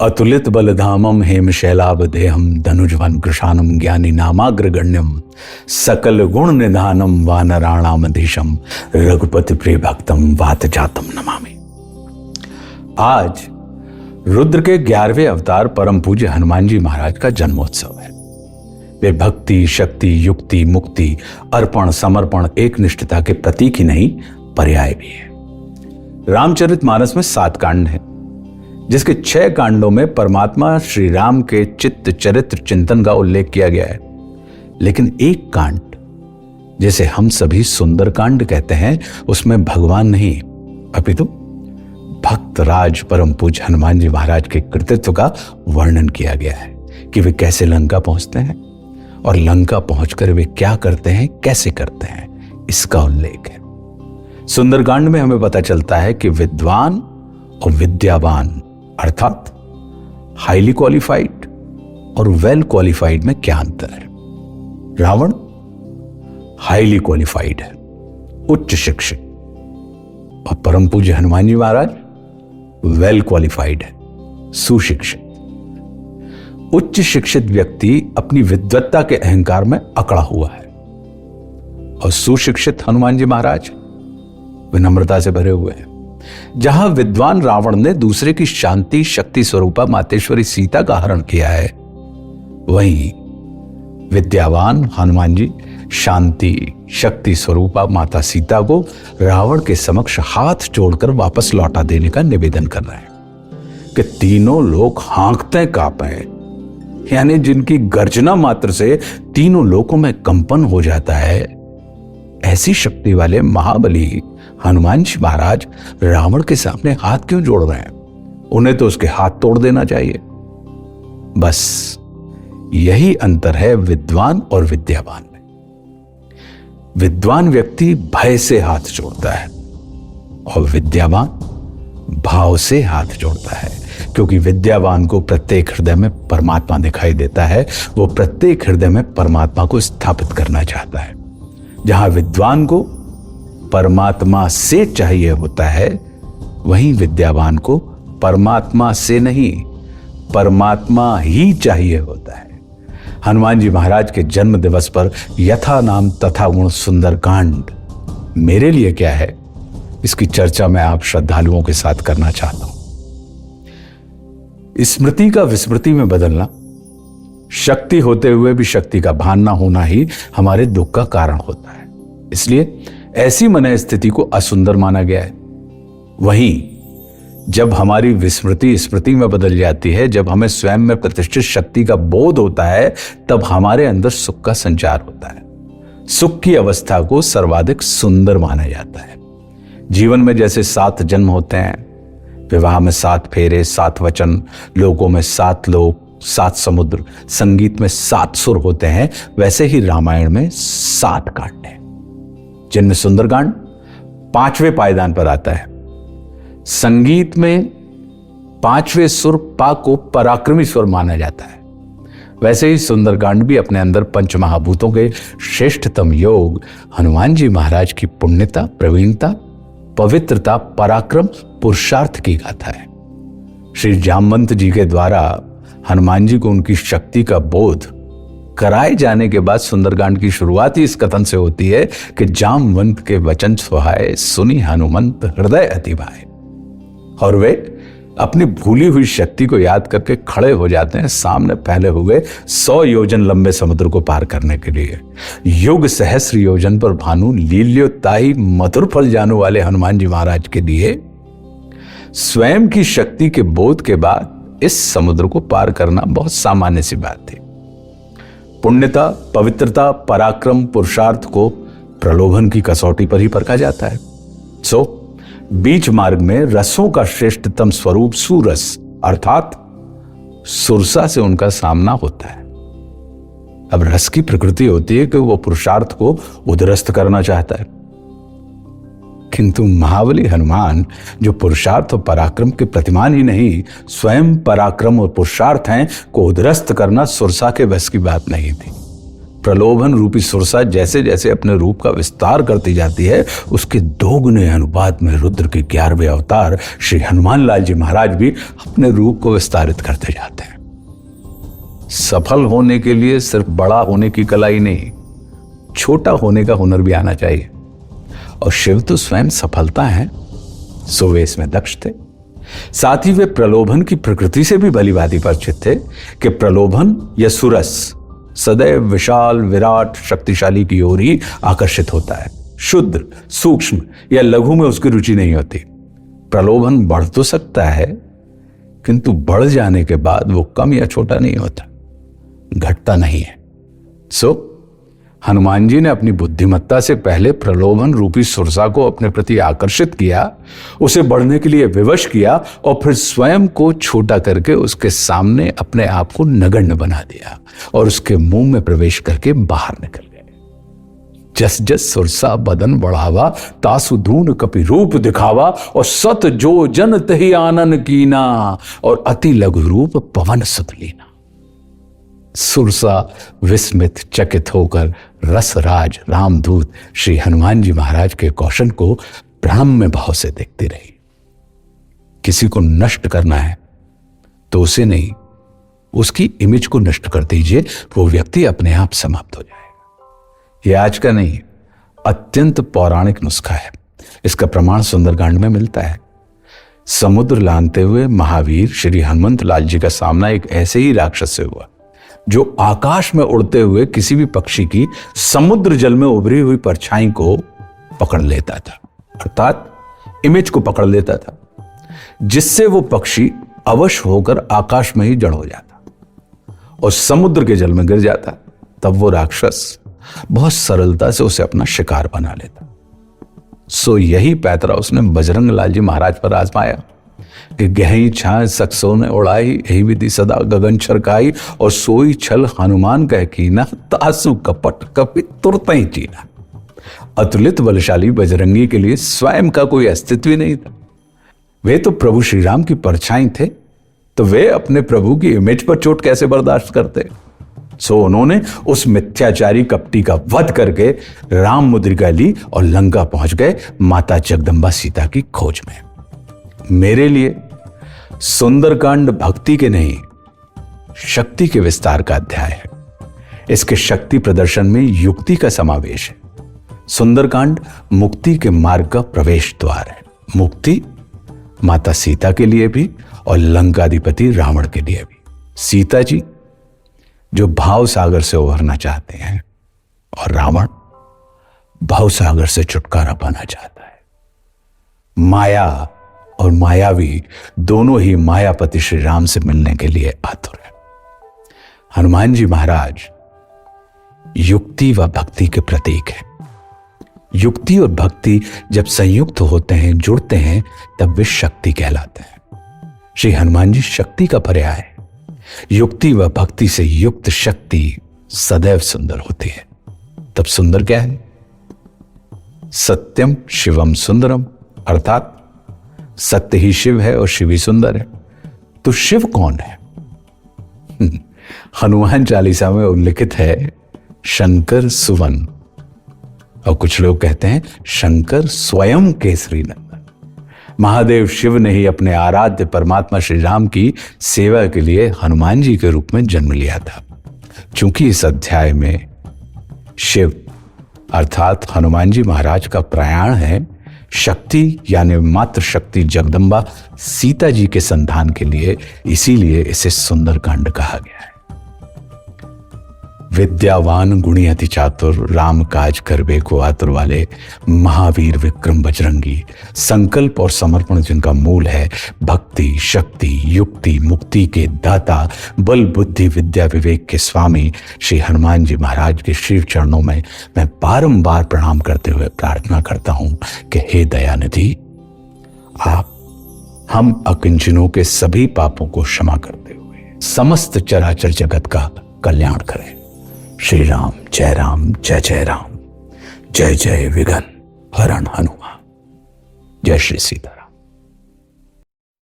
अतुलित बलधामम हेमशैलावदेहम धनुजवन कृशानम ज्ञानी नामाग्रगण्यम सकल गुण निधानम वानराणामधीशम रघुपति प्रिय भक्तम वात जातम नमामि। आज रुद्र के 11वें अवतार परम पूज्य हनुमान जी महाराज का जन्मोत्सव है। वे भक्ति, शक्ति, युक्ति, मुक्ति, अर्पण, समर्पण, एक निष्ठता के प्रतीक ही नहीं पर्याय भी है। रामचरितमानस में 7 कांड हैं, जिसके 6 कांडों में परमात्मा श्री राम के चित्त चरित्र चिंतन का उल्लेख किया गया है। लेकिन एक कांड, जिसे हम सभी सुंदर कांड कहते हैं, उसमें भगवान नहीं अपितु भक्त राज परम पूज्य हनुमान जी महाराज के कृतित्व का वर्णन किया गया है कि वे कैसे लंका पहुंचते हैं और लंका पहुंचकर वे क्या करते हैं, कैसे करते हैं, इसका उल्लेख है। सुंदरकांड में हमें पता चलता है कि विद्वान और विद्यावान अर्थात हाईली क्वालिफाइड और वेल क्वालिफाइड में क्या अंतर है। रावण हाईली क्वालिफाइड है, उच्च शिक्षित, और परम पूज्य हनुमान जी महाराज वेल क्वालिफाइड है, सुशिक्षित। उच्च शिक्षित व्यक्ति अपनी विद्वत्ता के अहंकार में अकड़ा हुआ है और सुशिक्षित हनुमान जी महाराज विनम्रता से भरे हुए हैं। जहां विद्वान रावण ने दूसरे की शांति शक्ति स्वरूपा मातेश्वरी सीता का हरण किया है, वहीं विद्यावान हनुमान जी शांति शक्ति स्वरूपा माता सीता को रावण के समक्ष हाथ जोड़कर वापस लौटा देने का निवेदन कर रहे हैं कि तीनों लोग हाँकते कांपे, यानी जिनकी गर्जना मात्र से तीनों लोकों में कंपन हो जाता है, ऐसी शक्ति वाले महाबली हनुमान जी महाराज रावण के सामने हाथ क्यों जोड़ रहे हैं? उन्हें तो उसके हाथ तोड़ देना चाहिए। बस यही अंतर है विद्वान और विद्यावान में। विद्वान व्यक्ति भय से हाथ जोड़ता है और विद्यावान भाव से हाथ जोड़ता है, क्योंकि विद्यावान को प्रत्येक हृदय में परमात्मा दिखाई देता है। वो प्रत्येक हृदय में परमात्मा को स्थापित करना चाहता है। जहां विद्वान को परमात्मा से चाहिए होता है, वहीं विद्यावान को परमात्मा से नहीं, परमात्मा ही चाहिए होता है। हनुमान जी महाराज के जन्म दिवस पर यथा नाम तथा गुण सुंदर कांड मेरे लिए क्या है, इसकी चर्चा मैं आप श्रद्धालुओं के साथ करना चाहता हूं। स्मृति का विस्मृति में बदलना, शक्ति होते हुए भी शक्ति का भान ना होना ही हमारे दुख का कारण होता है। इसलिए ऐसी मन स्थिति को असुंदर माना गया है। वहीं जब हमारी विस्मृति स्मृति में बदल जाती है, जब हमें स्वयं में प्रतिष्ठित शक्ति का बोध होता है, तब हमारे अंदर सुख का संचार होता है। सुख की अवस्था को सर्वाधिक सुंदर माना जाता है। जीवन में जैसे 7 जन्म होते हैं, विवाह में 7 फेरे, 7 वचन, लोगों में 7 लोक, 7 समुद्र, संगीत में 7 सुर होते हैं, वैसे ही रामायण में 7 कांड हैं, जिनमें सुंदरकांड 5वें पायदान पर आता है। संगीत में 5वें सुर पा को पराक्रमी स्वर माना जाता है। वैसे ही सुंदरकांड भी अपने अंदर पंचमहाभूतों के श्रेष्ठतम योग हनुमान जी महाराज की पुण्यता, प्रवीणता, पवित्रता, पराक्रम, पुरुषार्थ की गाथा है। श्री जामवंत जी के द्वारा हनुमान जी को उनकी शक्ति का बोध कराए जाने के बाद सुंदरकांड की शुरुआत ही इस कथन से होती है कि जामवंत के वचन सुहाए, सुनी हनुमंत हृदय अति भाए। और वे अपनी भूली हुई शक्ति को याद करके खड़े हो जाते हैं सामने फैले हुए 100 योजन लंबे समुद्र को पार करने के लिए। युग सहस्र योजन पर भानु लील्योताई मधुर फल जानू वाले हनुमान जी महाराज के लिए स्वयं की शक्ति के बोध के बाद इस समुद्र को पार करना बहुत सामान्य सी बात थी। पुण्यता, पवित्रता, पराक्रम, पुरुषार्थ को प्रलोभन की कसौटी पर ही परखा जाता है। बीच मार्ग में रसों का श्रेष्ठतम स्वरूप सुरस अर्थात सुरसा से उनका सामना होता है। अब रस की प्रकृति होती है कि वो पुरुषार्थ को उद्रस्त करना चाहता है, किंतु महाबली हनुमान जो पुरुषार्थ और पराक्रम के प्रतिमान ही नहीं, स्वयं पराक्रम और पुरुषार्थ हैं, को उद्रस्त करना सुरसा के बस की बात नहीं थी। प्रलोभन रूपी सुरसा जैसे जैसे अपने रूप का विस्तार करती जाती है, उसके दोगुने अनुपात में रुद्र के 11वें अवतार श्री हनुमान लाल जी महाराज भी अपने रूप को विस्तारित करते जाते हैं। सफल होने के लिए सिर्फ बड़ा होने की कला ही नहीं, छोटा होने का हुनर भी आना चाहिए। और शिव तो स्वयं सफलता है, सो वे इसमें दक्ष थे। साथ ही वे प्रलोभन की प्रकृति से भी भलीभांति परिचित थे कि प्रलोभन या सुरस सदैव विशाल, विराट, शक्तिशाली की ओर ही आकर्षित होता है। शुद्र, सूक्ष्म या लघु में उसकी रुचि नहीं होती। प्रलोभन बढ़ तो सकता है, किंतु बढ़ जाने के बाद वो कम या छोटा नहीं होता, घटता नहीं है। सो हनुमान जी ने अपनी बुद्धिमत्ता से पहले प्रलोभन रूपी सुरसा को अपने प्रति आकर्षित किया, उसे बढ़ने के लिए विवश किया और फिर स्वयं को छोटा करके उसके सामने अपने आप को नगण्य बना दिया और उसके मुंह में प्रवेश करके बाहर निकल गए। जस जस सुरसा बदन बढ़ावा, तासु धून कपि रूप दिखावा, और सत जो जन तहि आनन कीना, और अति लघु रूप पवन सुत लीना। सुरसा विस्मित चकित होकर रसराज रामदूत श्री हनुमान जी महाराज के कौशल को ब्रह्म भाव से देखती रही। किसी को नष्ट करना है तो उसे नहीं, उसकी इमेज को नष्ट कर दीजिए, वो व्यक्ति अपने आप समाप्त हो जाएगा। यह आज का नहीं, अत्यंत पौराणिक नुस्खा है। इसका प्रमाण सुंदरकांड में मिलता है। समुद्र लांघते हुए महावीर श्री हनुमंत लाल जी का सामना एक ऐसे ही राक्षस से हुआ जो आकाश में उड़ते हुए किसी भी पक्षी की समुद्र जल में उभरी हुई परछाई को पकड़ लेता था, अर्थात इमेज को पकड़ लेता था, जिससे वो पक्षी अवश होकर आकाश में ही जड़ हो जाता और समुद्र के जल में गिर जाता। तब वो राक्षस बहुत सरलता से उसे अपना शिकार बना लेता। सो यही पैतरा उसने बजरंग लाल जी महाराज पर आजमाया कि गहरी छाए सक्सों ने उड़ाई, यही विधि सदा गगन छरकाई, और सोई छल हनुमान कह कीना, तासु कपट कपि तुरत ही चीना। अतुलित बलशाली बजरंगी के लिए स्वयं का कोई अस्तित्व ही नहीं था। वे तो प्रभु श्री राम की परछाई थे, तो वे अपने प्रभु की इमेज पर चोट कैसे बर्दाश्त करते। सो उन्होंने उस मिथ्याचारी कपटी का वध करके राम मुद्रिका ली और लंका पहुंच गए माता जगदम्बा सीता की खोज में। मेरे लिए सुंदरकांड भक्ति के नहीं, शक्ति के विस्तार का अध्याय है। इसके शक्ति प्रदर्शन में युक्ति का समावेश है। सुंदरकांड मुक्ति के मार्ग का प्रवेश द्वार है। मुक्ति माता सीता के लिए भी और लंकाधिपति रावण के लिए भी। सीता जी जो भाव सागर से उभरना चाहते हैं और रावण भाव सागर से छुटकारा पाना चाहता है। माया और मायावी दोनों ही मायापति श्री राम से मिलने के लिए आतुर है। हनुमान जी महाराज युक्ति व भक्ति के प्रतीक है। युक्ति और भक्ति जब संयुक्त होते हैं, जुड़ते हैं, तब वे शक्ति कहलाते हैं। श्री हनुमान जी शक्ति का पर्याय है। युक्ति व भक्ति से युक्त शक्ति सदैव सुंदर होती है। तब सुंदर क्या है? सत्यम शिवम सुंदरम, अर्थात सत्य ही शिव है और शिव ही सुंदर है। तो शिव कौन है? हनुमान चालीसा में उल्लिखित है शंकर सुवन, और कुछ लोग कहते हैं शंकर स्वयं केसरी नंदन। महादेव शिव ने ही अपने आराध्य परमात्मा श्री राम की सेवा के लिए हनुमान जी के रूप में जन्म लिया था। चूंकि इस अध्याय में शिव अर्थात हनुमान जी महाराज का प्रयाण है शक्ति यानी मात्र शक्ति जगदम्बा सीता जी के संधान के लिए, इसीलिए इसे सुंदरकांड कहा गया है। विद्यावान गुणी अति चातुर, राम काज करबे को आतुर वाले महावीर विक्रम बजरंगी, संकल्प और समर्पण जिनका मूल है, भक्ति शक्ति युक्ति मुक्ति के दाता, बल बुद्धि विद्या विवेक के स्वामी श्री हनुमान जी महाराज के शिव चरणों में मैं बारंबार प्रणाम करते हुए प्रार्थना करता हूं कि हे दयानिधि, आप हम अकिंचनों के सभी पापों को क्षमा करते हुए समस्त चराचर जगत का कल्याण करें। श्री राम जय राम, जय जय विघ्न हरण हनुमान। जय श्री सीता।